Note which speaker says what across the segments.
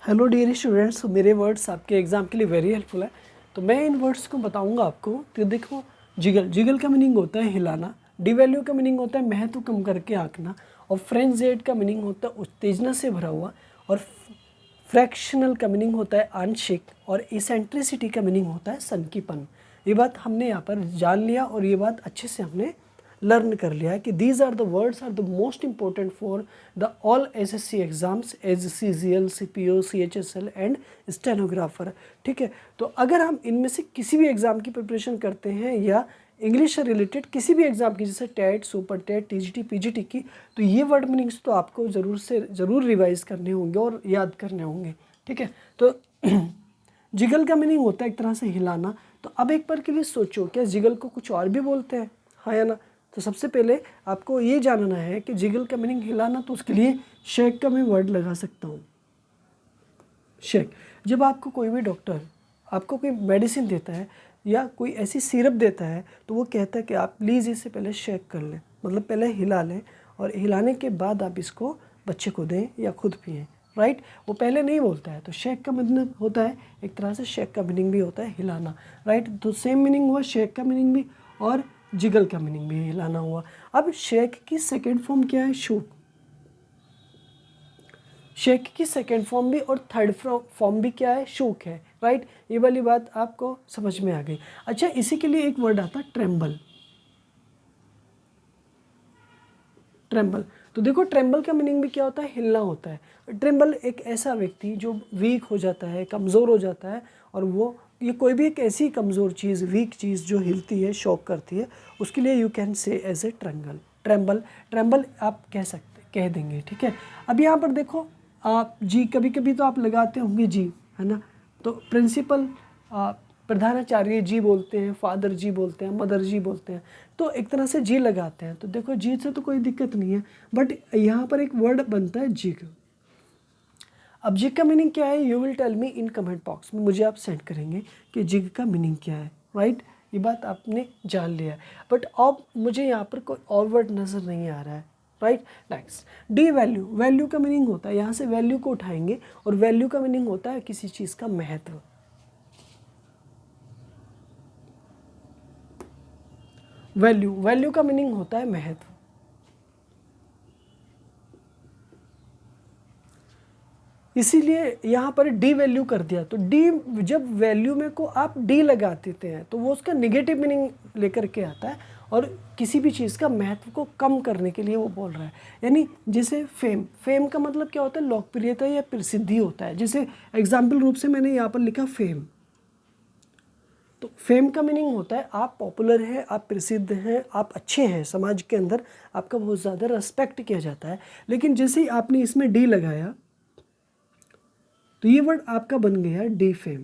Speaker 1: Hello dear students, मेरे words आपके exam के लिए वेरी हेल्पफुल है। तो मैं इन वर्ड्स को बताऊंगा आपको। तो देखो, जिगल जिगल का मीनिंग होता है हिलाना, डी वैल्यू का मीनिंग होता है महत्व कम करके आंकना, और फ्रेंजेड का मीनिंग होता है उत्तेजना से भरा हुआ, और फ्रैक्शनल का मीनिंग होता है आंशिक, और इसेंट्रिसिटी का मीनिंग होता है सनकीपन। ये बात हमने यहाँ पर जान लिया और ये बात अच्छे से हमने लर्न कर लिया है कि these are the words are the most important for the all SSC exams as CGL, CPO, CHSL and stenographer. ठीक है, तो अगर हम इनमें से किसी भी एग्ज़ाम की प्रिपरेशन करते हैं या इंग्लिश से रिलेटेड किसी भी एग्ज़ाम की, जैसे TET, super TET, TGT, PGT की, तो ये वर्ड मीनिंग्स तो आपको ज़रूर से ज़रूर रिवाइज करने होंगे और याद करने होंगे। ठीक है, तो जिगल का मीनिंग होता है एक तरह से हिलाना। तो अब एक बार के लिए सोचो, क्या जिगल को कुछ और भी बोलते हैं, हाँ या ना? तो सबसे पहले आपको ये जानना है कि जिगल का मीनिंग हिलाना, तो उसके लिए शेक का मैं वर्ड लगा सकता हूँ। शेक, जब आपको कोई भी डॉक्टर आपको कोई मेडिसिन देता है या कोई ऐसी सिरप देता है, तो वो कहता है कि आप प्लीज़ इससे पहले शेक कर लें, मतलब पहले हिला लें, और हिलाने के बाद आप इसको बच्चे को दें या खुद पिएं। राइट, वो पहले नहीं बोलता है। तो शेक का मतलब होता है एक तरह से, शेक का मीनिंग भी होता है हिलाना। राइट, तो सेम मीनिंग हुआ शेक का मीनिंग भी और जिगल का मीनिंग भी हिलाना हुआ। अब शेक की सेकेंड फॉर्म क्या है? शूक। शेक की सेकेंड फॉर्म भी और थर्ड फॉर्म भी क्या है? शूक है। राइट, ये वाली बात आपको समझ में आ गई। अच्छा, इसी के लिए एक वर्ड आता है ट्रेम्बल। ट्रेम्बल, तो देखो ट्रेम्बल का मीनिंग भी क्या होता है? हिलना होता है। ट्रेम्बल एक ऐसा व्यक्ति जो वीक हो जाता है, कमज़ोर हो जाता है, और वो ये कोई भी एक ऐसी कमज़ोर चीज़, वीक चीज़ जो हिलती है, शॉक करती है, उसके लिए you can say as a ट्रेंगल। ट्रेम्बल, ट्रेम्बल आप कह देंगे। ठीक है, अब यहाँ पर देखो, आप जी कभी कभी तो आप लगाते होंगे जी, है ना? तो प्रिंसिपल, प्रधानाचार्य जी बोलते हैं, फादर जी बोलते हैं, मदर जी बोलते हैं, तो एक तरह से जी लगाते हैं। तो देखो, जी से तो कोई दिक्कत नहीं है, बट यहाँ पर एक वर्ड बनता है जिग। अब जिग का मीनिंग क्या है? You will tell me in comment box में, मुझे आप सेंड करेंगे कि जिग का मीनिंग क्या है। राइट, ये बात आपने जान लिया है, बट अब मुझे यहाँ पर कोई और वर्ड नज़र नहीं आ रहा है। Right, next, D value. Value का मीनिंग होता है, यहाँ से वैल्यू को उठाएंगे, और वैल्यू का मीनिंग होता है किसी चीज़ का महत्व। वैल्यू, वैल्यू का मीनिंग होता है महत्व। इसीलिए यहाँ पर डी वैल्यू कर दिया। तो डी, जब वैल्यू में को आप डी लगा देते हैं, तो वो उसका निगेटिव मीनिंग लेकर के आता है, और किसी भी चीज़ का महत्व को कम करने के लिए वो बोल रहा है। यानी जैसे फेम, फेम का मतलब क्या होता है? लोकप्रियता या प्रसिद्धि होता है। जैसे एग्जाम्पल रूप से मैंने यहाँ पर लिखा फेम, तो फेम का मीनिंग होता है आप पॉपुलर हैं, आप प्रसिद्ध हैं, आप अच्छे हैं, समाज के अंदर आपका बहुत ज़्यादा रेस्पेक्ट किया जाता है। लेकिन जैसे ही आपने इसमें डी लगाया, तो ये वर्ड आपका बन गया डी फेम।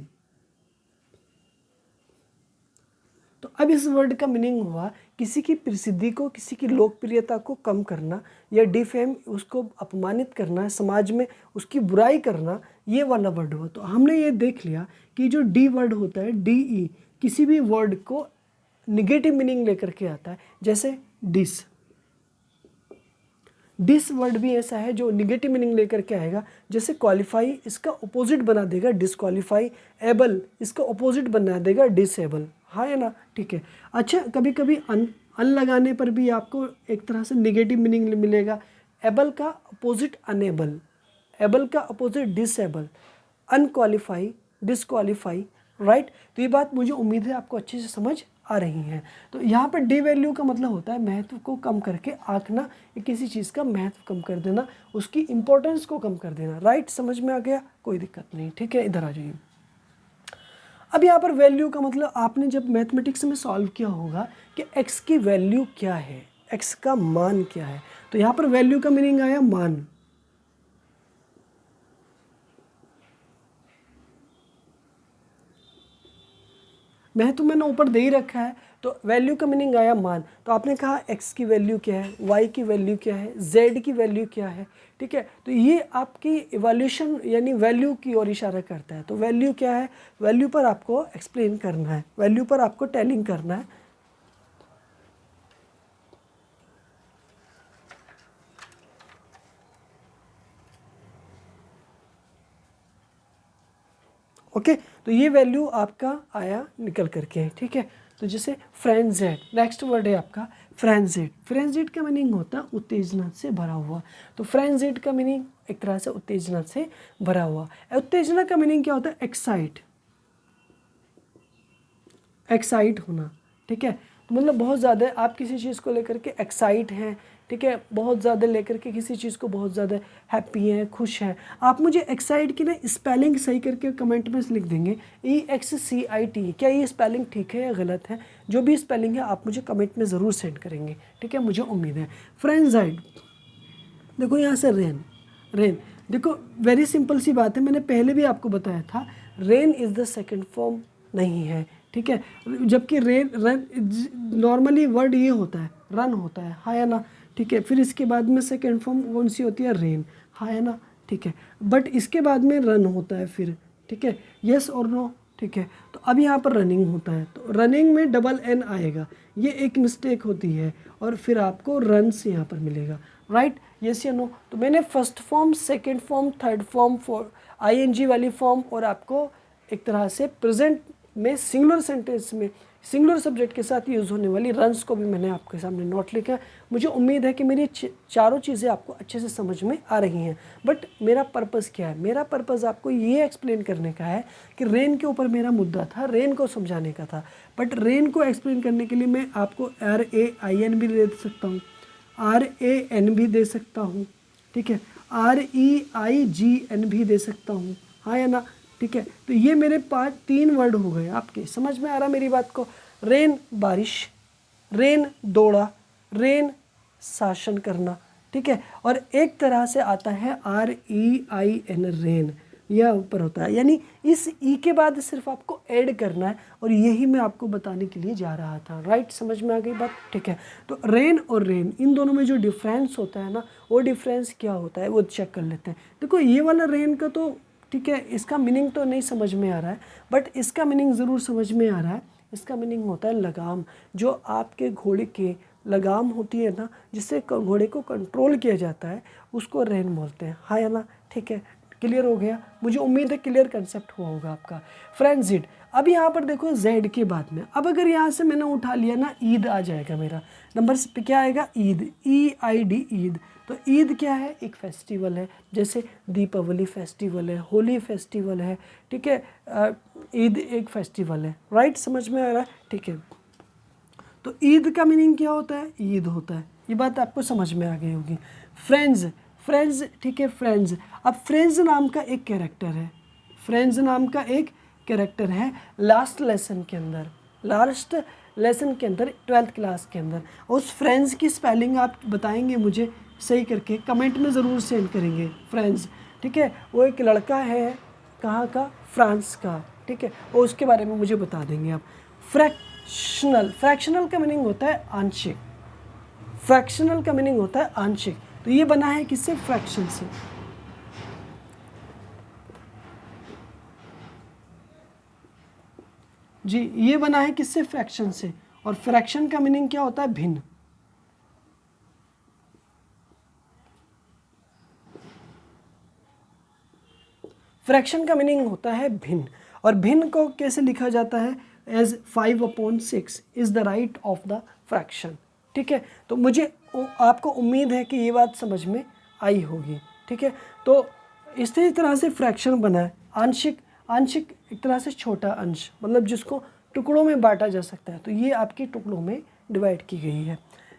Speaker 1: तो अब इस वर्ड का मीनिंग हुआ किसी की प्रसिद्धि को, किसी की लोकप्रियता को कम करना, या डिफेम, उसको अपमानित करना, समाज में उसकी बुराई करना, ये वाला वर्ड हुआ। तो हमने ये देख लिया कि जो डी वर्ड होता है, डी ई, किसी भी वर्ड को निगेटिव मीनिंग लेकर के आता है। जैसे डिस, डिस वर्ड भी ऐसा है जो निगेटिव मीनिंग लेकर के आएगा। जैसे क्वालिफाई, इसका अपोजिट बना देगा डिसक्वालीफाई। एबल, इसका अपोजिट बना देगा डिसेबल। हाँ या ना? ठीक है। अच्छा, कभी कभी अन लगाने पर भी आपको एक तरह से निगेटिव मीनिंग मिलेगा। एबल का अपोजिट अनेबल, एबल का अपोजिट डिसेबल, अनक्वालिफाई, डिसक्वालीफाई। राइट, तो ये बात मुझे उम्मीद है आपको अच्छे से समझ आ रही हैं। तो यहाँ पर डी वैल्यू का मतलब होता है महत्व को कम करके आंकना, या किसी चीज़ का महत्व कम कर देना, उसकी इंपॉर्टेंस को कम कर देना। राइट, समझ में आ गया? कोई दिक्कत नहीं। ठीक है, इधर आ जाइए। अब यहाँ पर वैल्यू का मतलब, आपने जब मैथमेटिक्स में सॉल्व किया होगा कि एक्स की वैल्यू क्या है, एक्स का मान क्या है, तो यहाँ पर वैल्यू का मीनिंग आया मान। महत्व मैंने ऊपर दे ही रखा है, तो वैल्यू का मीनिंग आया मान। तो आपने कहा एक्स की वैल्यू क्या है, वाई की वैल्यू क्या है, जेड की वैल्यू क्या है। ठीक है, तो ये आपकी इवैल्यूएशन यानी वैल्यू की ओर इशारा करता है। तो वैल्यू क्या है? वैल्यू पर आपको एक्सप्लेन करना है, वैल्यू पर आपको टेलिंग करना है। ओके, तो ये वैल्यू आपका आया निकल करके, ठीक है। तो जैसे फ्रेंजेड, नेक्स्ट वर्ड है आपका फ्रेंजेड। फ्रेंजेड का मीनिंग होता है उत्तेजना से भरा हुआ। तो फ्रेंजेड का मीनिंग एक तरह से उत्तेजना से भरा हुआ। उत्तेजना का मीनिंग क्या होता है? एक्साइट, एक्साइट होना, ठीक है। तो मतलब बहुत ज़्यादा आप किसी चीज़ को लेकर के एक्साइट हैं, ठीक है, बहुत ज़्यादा लेकर के किसी चीज़ को बहुत ज़्यादा हैप्पी हैं, खुश हैं। आप मुझे एक्साइट की ना स्पेलिंग सही करके कमेंट में लिख देंगे, EXCIT, क्या ये स्पेलिंग ठीक है या गलत है? जो भी स्पेलिंग है आप मुझे कमेंट में ज़रूर सेंड करेंगे, ठीक है, मुझे उम्मीद है। फ्रेंजाइड, देखो यहाँ से रेन, रेन देखो वेरी सिंपल सी बात है, मैंने पहले भी आपको बताया था, rain is the second form नहीं है, ठीक है। जबकि रेन, रन नॉर्मली वर्ड ये होता है, रन होता है, हाँ या ना, ठीक है। फिर इसके बाद में सेकंड फॉर्म कौन सी होती है? रेन, हाँ या ना, ठीक है। बट इसके बाद में रन होता है फिर, ठीक है, यस और नो, ठीक है। तो अब यहाँ पर रनिंग होता है, तो रनिंग में डबल एन आएगा, ये एक मिस्टेक होती है, और फिर आपको रन्स यहाँ पर मिलेगा, राइट, यस या नो। तो मैंने first form, second form, third form, ING वाली फॉर्म, और आपको एक तरह से प्रेजेंट में सिंगुलर सेंटेंस में सिंगुलर सब्जेक्ट के साथ यूज़ होने वाली रन्स को भी मैंने आपके सामने नोट लिखा है। मुझे उम्मीद है कि मेरी चारों चीज़ें आपको अच्छे से समझ में आ रही हैं। बट मेरा पर्पज़ क्या है? मेरा पर्पज़ आपको ये एक्सप्लेन करने का है कि रेन के ऊपर मेरा मुद्दा था, रेन को समझाने का था। बट रेन को एक्सप्लेन करने के लिए मैं आपको RAIN भी दे सकता हूँ, RAN भी दे सकता हूँ, ठीक है, REIGN भी दे सकता हूँ, हाँ या ना, ठीक है। तो ये मेरे 3 वर्ड हो गए, आपके समझ में आ रहा मेरी बात को? रेन बारिश, रेन दौड़ा, रेन शासन करना, ठीक है। और एक तरह से आता है REIN, रेन, यह ऊपर होता है, यानी इस ई के बाद सिर्फ आपको ऐड करना है, और यही मैं आपको बताने के लिए जा रहा था, राइट, समझ में आ गई बात, ठीक है। तो रेन और रेन, इन दोनों में जो डिफरेंस होता है ना, वो डिफरेंस क्या होता है वो चेक कर लेते हैं। देखो ये वाला रेन का तो ठीक है, इसका मीनिंग तो नहीं समझ में आ रहा है, बट इसका मीनिंग ज़रूर समझ में आ रहा है। इसका मीनिंग होता है लगाम, जो आपके घोड़े के लगाम होती है ना, जिससे घोड़े को कंट्रोल किया जाता है, उसको रेन बोलते हैं, हाँ या ना, ठीक है। क्लियर हो गया? मुझे उम्मीद है क्लियर कंसेप्ट हुआ होगा आपका। फ्रेंजिड, अब यहाँ पर देखो जेड के बाद में, अब अगर यहाँ से मैंने उठा लिया ना, ईद आ जाएगा मेरा नंबर पे, क्या आएगा? ईद, EID, ईद। तो ईद क्या है? एक फेस्टिवल है, जैसे दीपावली फेस्टिवल है, होली फेस्टिवल है, ठीक है, ईद एक फेस्टिवल है, राइट, समझ में आ रहा है, ठीक है। तो ईद का मीनिंग क्या होता है? ईद होता है, ये बात आपको समझ में आ गई होगी। फ्रेंड्स, फ्रेंड्स, ठीक है, फ्रेंड्स। अब फ्रेंड्स नाम का एक कैरेक्टर है, फ्रेंड्स नाम का एक कैरेक्टर है लास्ट लेसन के अंदर, लास्ट लेसन के अंदर 12th क्लास के अंदर। उस फ्रेंड्स की स्पेलिंग आप बताएंगे मुझे सही करके, कमेंट में ज़रूर सेंड करेंगे, फ्रेंड्स, ठीक है। वो एक लड़का है, कहाँ का? फ्रांस का, ठीक है, और उसके बारे में मुझे बता देंगे आप। फ्रैक्शनल, फ्रैक्शनल का मीनिंग होता है आंशिक, फ्रैक्शनल का मीनिंग होता है आंशिक। तो ये बना है किससे? फ्रैक्शन से। जी, ये बना है किससे? फ्रैक्शन से। और फ्रैक्शन का मीनिंग क्या होता है? भिन्न। फ्रैक्शन का मीनिंग होता है भिन्न, और भिन्न को कैसे लिखा जाता है? As 5/6 is the right of the fraction, ठीक है। तो मुझे आपको उम्मीद है कि ये बात समझ में आई होगी, ठीक है। तो इसी तरह से फ्रैक्शन बना है आंशिक, आंशिक एक तरह से छोटा अंश, मतलब जिसको टुकड़ों में बांटा जा सकता है, तो ये आपके टुकड़ों में डिवाइड की गई है।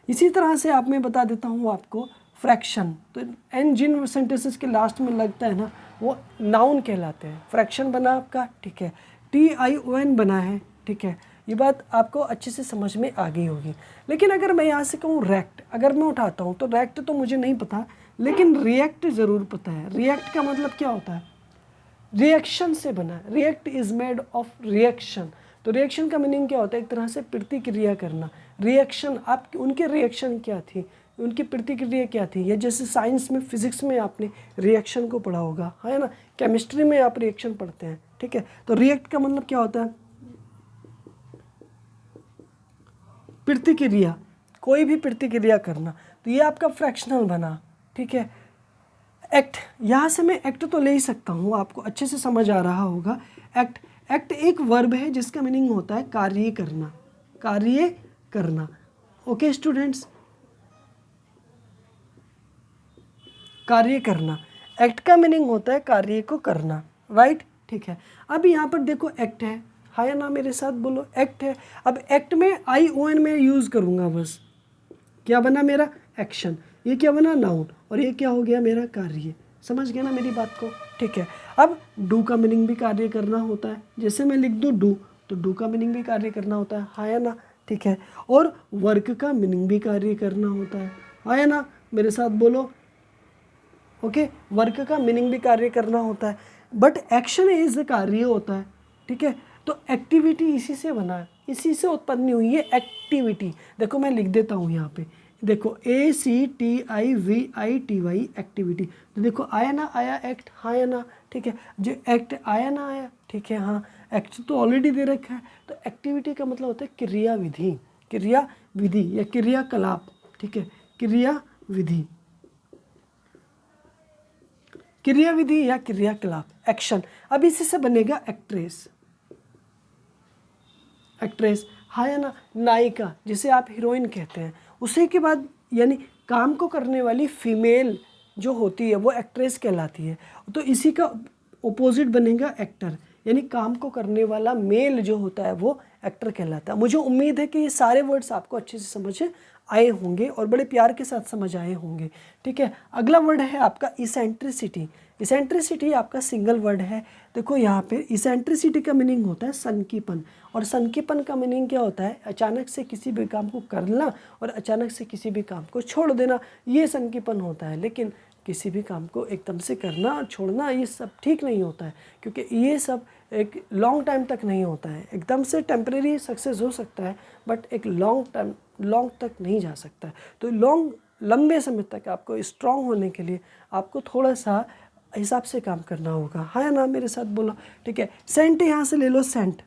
Speaker 1: इसी तरह से आप, मैं बता देता हूँ आपको फ्रैक्शन, तो एन जिन सेंटेंसेस के लास्ट में लगता है ना, वो नाउन कहलाते हैं। फ्रैक्शन बना आपका, ठीक है, TION बना है, ठीक है, ये बात आपको अच्छे से समझ में आ गई होगी। लेकिन अगर मैं यहाँ से कहूँ रेक्ट, अगर मैं उठाता हूँ, तो रेक्ट तो मुझे नहीं पता, लेकिन रिएक्ट ज़रूर पता है। रिएक्ट का मतलब क्या होता है? रिएक्शन से बना है, react is made of reaction. तो रिएक्शन का मीनिंग क्या होता है? एक तरह से प्रतिक्रिया करना। रिएक्शन, आप उनके रिएक्शन क्या थी, उनकी प्रतिक्रिया क्या थी? या जैसे साइंस में, फिजिक्स में आपने रिएक्शन को पढ़ा होगा, है ना, केमिस्ट्री में आप रिएक्शन पढ़ते हैं, ठीक है। तो रिएक्ट का मतलब क्या होता है? प्रतिक्रिया, कोई भी प्रतिक्रिया करना। तो ये आपका फ्रैक्शनल बना, ठीक है। एक्ट, यहाँ से मैं एक्ट तो ले ही सकता हूँ, आपको अच्छे से समझ आ रहा होगा। एक्ट, एक्ट एक वर्ब है जिसका मीनिंग होता है कार्य करना, कार्य करना। ओके स्टूडेंट्स, कार्य करना, एक्ट का मीनिंग होता है कार्य को करना, राइट। ठीक है, अब यहाँ पर देखो एक्ट है, हाँ या ना मेरे साथ बोलो, एक्ट है। अब एक्ट में ION में यूज़ करूँगा बस, क्या बना मेरा एक्शन, ये क्या बना नाउन, और ये क्या हो गया मेरा कार्य। समझ गया ना मेरी बात को। ठीक है, अब डू का मीनिंग भी कार्य करना होता है, जैसे मैं लिख दूँ डू, तो डू का मीनिंग भी कार्य करना होता है, हाँ या ना। ठीक है, और वर्क का मीनिंग भी कार्य करना होता है, हाँ या ना मेरे साथ बोलो। ओके, वर्क का मीनिंग भी कार्य करना होता है, बट एक्शन इज कार्य होता है। ठीक है, तो एक्टिविटी इसी से बना है, इसी से उत्पन्न हुई है एक्टिविटी। देखो मैं लिख देता हूँ यहाँ पे, देखो ACTIVITY एक्टिविटी। तो देखो आया ना, आया एक्ट, हाँ या ना। ठीक है, जो एक्ट आया ना आया, ठीक है, हाँ एक्ट तो ऑलरेडी दे रखा है। तो एक्टिविटी का मतलब होता है क्रियाविधि, क्रियाविधि या क्रियाकलाप। ठीक है, क्रियाविधि, क्रियाविधि या क्रियाकलाप, एक्शन। अब इसी से बनेगा एक्ट्रेस, एक्ट्रेस, हाँ या ना। नायिका, जिसे आप हीरोइन कहते हैं, उसी के बाद यानी काम को करने वाली फीमेल जो होती है वो एक्ट्रेस कहलाती है। तो इसी का ओपोजिट बनेगा एक्टर, यानी काम को करने वाला मेल जो होता है वो एक्टर कहलाता है। मुझे उम्मीद है कि ये सारे वर्ड्स आपको अच्छे से समझ आए होंगे और बड़े प्यार के साथ समझ आए होंगे। ठीक है, अगला वर्ड है आपका इसेंट्रिसिटी। इसेंट्रिसिटी आपका सिंगल वर्ड है। देखो यहाँ पे इसेंट्रिसिटी का मीनिंग होता है सनकीपन, और सनकीपन का मीनिंग क्या होता है, अचानक से किसी भी काम को करना और अचानक से किसी भी काम को छोड़ देना, ये सनकीपन होता है। लेकिन किसी भी काम को एकदम से करना और छोड़ना ये सब ठीक नहीं होता है, क्योंकि ये सब एक लॉन्ग टाइम तक नहीं होता है। एकदम से टेम्परेरी सक्सेस हो सकता है, बट एक लॉन्ग तक नहीं जा सकता है। तो लंबे समय तक आपको स्ट्रांग होने के लिए आपको थोड़ा सा हिसाब से काम करना होगा, हाँ या ना मेरे साथ बोलो। ठीक है, सेंट यहाँ से ले लो, सेंट,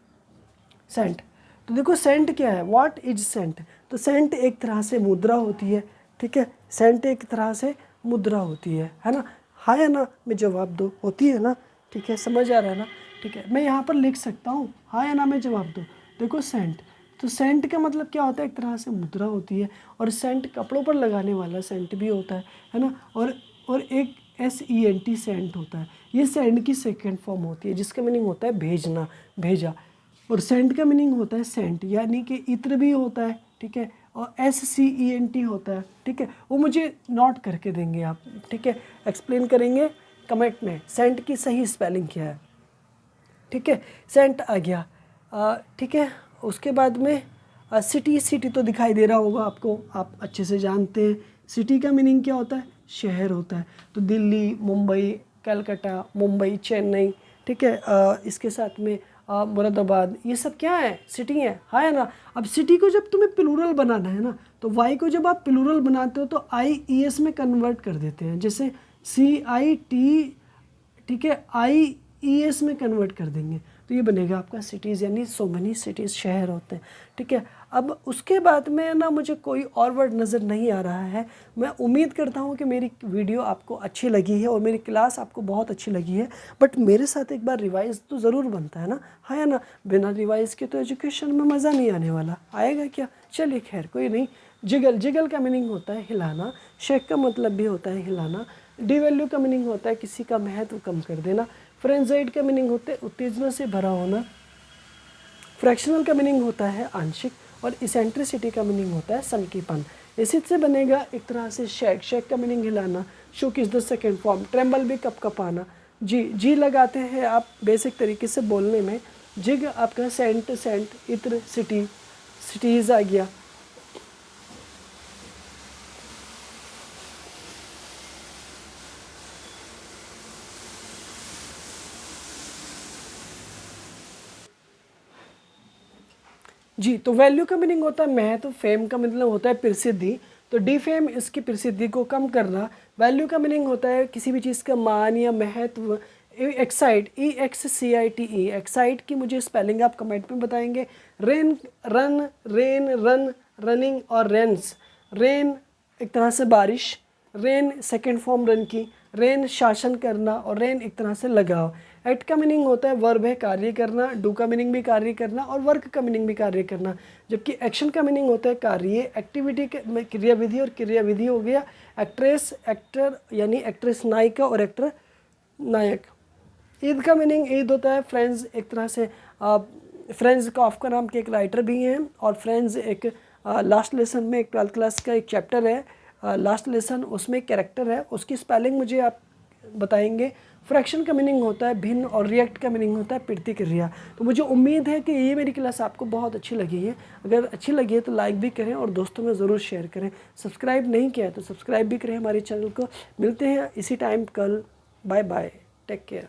Speaker 1: सेंट। तो देखो सेंट क्या है, व्हाट इज सेंट। तो सेंट एक तरह से मुद्रा होती है। ठीक है, सेंट एक तरह से मुद्रा होती है ना, हाँ या ना में जवाब दो, होती है ना। ठीक है, समझ आ रहा है ना। ठीक है, मैं यहाँ पर लिख सकता हूँ, हाँ या ना में जवाब दो। देखो सेंट, तो सेंट का मतलब क्या होता है, एक तरह से मुद्रा होती है। और सेंट कपड़ों पर लगाने वाला सेंट भी होता है ना। और एक SENT सेंट होता है, ये सेंट की सेकेंड फॉर्म होती है, जिसका मीनिंग होता है भेजना, भेजा। और सेंट का मीनिंग होता है सेंट, यानी कि इत्र भी होता है। ठीक है, और SCENT होता है। ठीक है, वो मुझे नोट करके देंगे आप। ठीक है, एक्सप्लेन करेंगे कमेंट में सेंट की सही स्पेलिंग क्या है। ठीक है, सेंट आ गया। ठीक है, उसके बाद में सिटी, सिटी तो दिखाई दे रहा होगा आपको, आप अच्छे से जानते हैं। सिटी का मीनिंग क्या होता है, शहर होता है। तो दिल्ली, मुंबई, कलकत्ता, मुंबई, चेन्नई, ठीक है, इसके साथ में मुरादाबाद, ये सब क्या है, सिटी है, हाँ है ना। अब सिटी को जब तुम्हें प्लूरल बनाना है ना, तो वाई को जब आप प्लूरल बनाते हो तो IES में कन्वर्ट कर देते हैं, जैसे CIT। ठीक है, IES में कन्वर्ट कर देंगे, तो ये बनेगा आपका सिटीज़, यानी सो मेनी सिटीज़, शहर होते हैं। ठीक है, अब उसके बाद में ना मुझे कोई और वर्ड नज़र नहीं आ रहा है। मैं उम्मीद करता हूँ कि मेरी वीडियो आपको अच्छी लगी है और मेरी क्लास आपको बहुत अच्छी लगी है, बट मेरे साथ एक बार रिवाइज़ तो ज़रूर बनता है ना, हाँ या ना। बिना रिवाइज़ के तो एजुकेशन में मज़ा नहीं आने वाला, आएगा क्या। चलिए खैर कोई नहीं। जिगल, जिगल का मीनिंग होता है हिलाना। शेक का मतलब भी होता है हिलाना। डिवैल्यू का मीनिंग होता है किसी का महत्व कम कर देना। फ्रेंजाइड का मीनिंग होता है उत्तेजना से भरा होना। फ्रैक्शनल का मीनिंग होता है आंशिक। और इसेंट्रिसिटी का मीनिंग होता है सनकीपन। इसी से बनेगा एक तरह से शेक, शेक का मीनिंग हिलाना। Shook is the second form. Tremble भी कप कपाना। जी लगाते हैं आप बेसिक तरीके से बोलने में। जिग आपका सेंट, सेंट, इत्र, सिटी, सिटीज़ आ गया। जी, तो वैल्यू का मीनिंग होता है महत्व। फेम का मतलब होता है प्रसिद्धि। तो डिफेम इसकी प्रसिद्धि को कम करना। वैल्यू का मीनिंग होता है किसी भी चीज़ का मान या महत्व। एक्साइट, EXCITE, एक्साइट की मुझे स्पेलिंग आप कमेंट में बताएंगे। Rain, run, rain, run, running और रेन्स। रेन एक तरह से बारिश, रेन सेकेंड फॉर्म रन की, रेन शासन करना और रेन एक तरह से लगाव। एक्ट का मीनिंग होता है वर्ब है कार्य करना, डू का मीनिंग भी कार्य करना और वर्क का मीनिंग भी कार्य करना। जबकि एक्शन का मीनिंग होता है कार्य, एक्टिविटी में क्रियाविधि और क्रियाविधि हो गया। एक्ट्रेस एक्टर यानी एक्ट्रेस नायिका और एक्टर नायक। ईद का मीनिंग ईद होता है फ्रेंड्स, एक तरह से फ्रेंड्स काफ्का नाम के एक राइटर भी हैं और फ्रेंड्स एक लास्ट लेसन में एक 12th क्लास का एक चैप्टर है लास्ट लेसन, उसमें कैरेक्टर है, उसकी स्पेलिंग मुझे आप बताएंगे। फ्रैक्शन का मीनिंग होता है भिन्न और रिएक्ट का मीनिंग होता है प्रतिक्रिया। तो मुझे उम्मीद है कि ये मेरी क्लास आपको बहुत अच्छी लगी है। अगर अच्छी लगी है तो लाइक भी करें और दोस्तों में ज़रूर शेयर करें। सब्सक्राइब नहीं किया है तो सब्सक्राइब भी करें हमारे चैनल को। मिलते हैं इसी टाइम कल। Bye bye, take care.